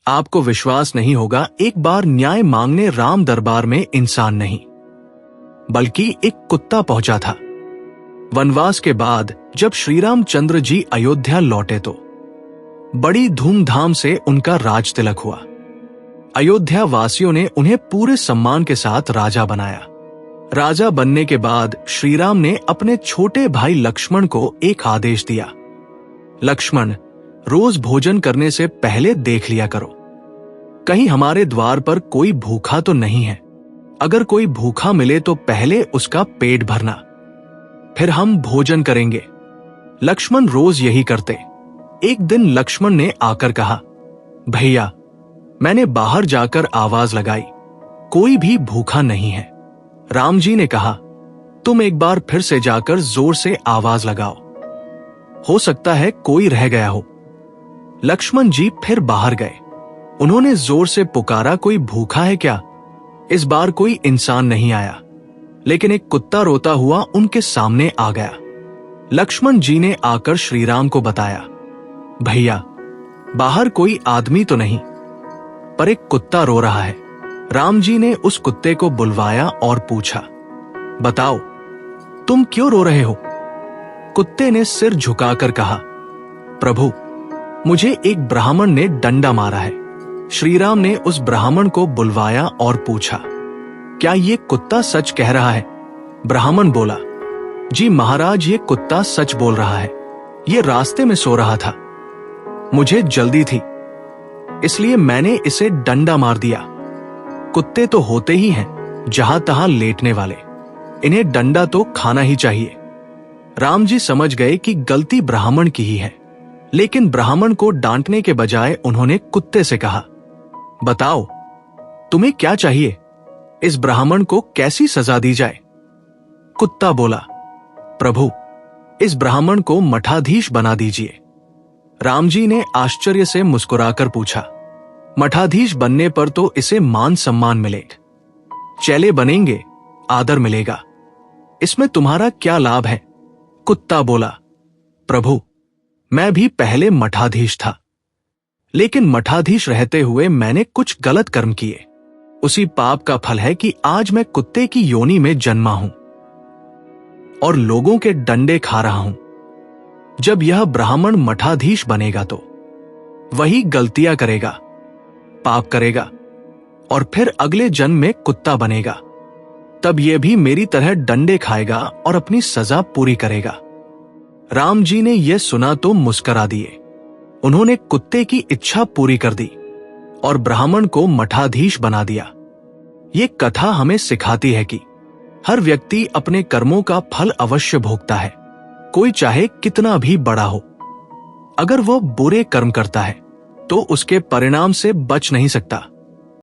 आपको विश्वास नहीं होगा, एक बार न्याय मांगने राम दरबार में इंसान नहीं बल्कि एक कुत्ता पहुंचा था। वनवास के बाद जब श्री रामचंद्र जी अयोध्या लौटे तो बड़ी धूमधाम से उनका राज तिलक हुआ। अयोध्या वासियों ने उन्हें पूरे सम्मान के साथ राजा बनाया। राजा बनने के बाद श्री राम ने अपने छोटे भाई लक्ष्मण को एक आदेश दिया, लक्ष्मण, रोज भोजन करने से पहले देख लिया करो, कहीं हमारे द्वार पर कोई भूखा तो नहीं है। अगर कोई भूखा मिले तो पहले उसका पेट भरना, फिर हम भोजन करेंगे। लक्ष्मण रोज यही करते। एक दिन लक्ष्मण ने आकर कहा, भैया, मैंने बाहर जाकर आवाज लगाई, कोई भी भूखा नहीं है। राम जी ने कहा, तुम एक बार फिर से जाकर जोर से आवाज लगाओ, हो सकता है कोई रह गया हो। लक्ष्मण जी फिर बाहर गए। उन्होंने जोर से पुकारा, कोई भूखा है क्या? इस बार कोई इंसान नहीं आया, लेकिन एक कुत्ता रोता हुआ उनके सामने आ गया। लक्ष्मण जी ने आकर श्री राम को बताया, भैया, बाहर कोई आदमी तो नहीं, पर एक कुत्ता रो रहा है। राम जी ने उस कुत्ते को बुलवाया और पूछा, बताओ, तुम क्यों रो रहे हो? कुत्ते ने सिर झुकाकर कहा, प्रभु, मुझे एक ब्राह्मण ने डंडा मारा है। श्री राम ने उस ब्राह्मण को बुलवाया और पूछा, क्या ये कुत्ता सच कह रहा है? ब्राह्मण बोला, जी महाराज, ये कुत्ता सच बोल रहा है। ये रास्ते में सो रहा था, मुझे जल्दी थी, इसलिए मैंने इसे डंडा मार दिया। कुत्ते तो होते ही हैं जहां तहां लेटने वाले, इन्हें डंडा तो खाना ही चाहिए। राम जी समझ गए कि गलती ब्राह्मण की ही है, लेकिन ब्राह्मण को डांटने के बजाय उन्होंने कुत्ते से कहा, बताओ, तुम्हें क्या चाहिए? इस ब्राह्मण को कैसी सजा दी जाए? कुत्ता बोला, प्रभु, इस ब्राह्मण को मठाधीश बना दीजिए। राम जी ने आश्चर्य से मुस्कुराकर पूछा, मठाधीश बनने पर तो इसे मान सम्मान मिलेगा, चेले बनेंगे, आदर मिलेगा, इसमें तुम्हारा क्या लाभ है? कुत्ता बोला, प्रभु, मैं भी पहले मठाधीश था, लेकिन मठाधीश रहते हुए मैंने कुछ गलत कर्म किए। उसी पाप का फल है कि आज मैं कुत्ते की योनि में जन्मा हूं और लोगों के डंडे खा रहा हूं। जब यह ब्राह्मण मठाधीश बनेगा तो वही गलतियां करेगा, पाप करेगा और फिर अगले जन्म में कुत्ता बनेगा। तब यह भी मेरी तरह डंडे खाएगा और अपनी सजा पूरी करेगा। राम जी ने यह सुना तो मुस्करा दिए। उन्होंने कुत्ते की इच्छा पूरी कर दी और ब्राह्मण को मठाधीश बना दिया। ये कथा हमें सिखाती है कि हर व्यक्ति अपने कर्मों का फल अवश्य भोगता है, कोई चाहे कितना भी बड़ा हो। अगर वो बुरे कर्म करता है तो उसके परिणाम से बच नहीं सकता।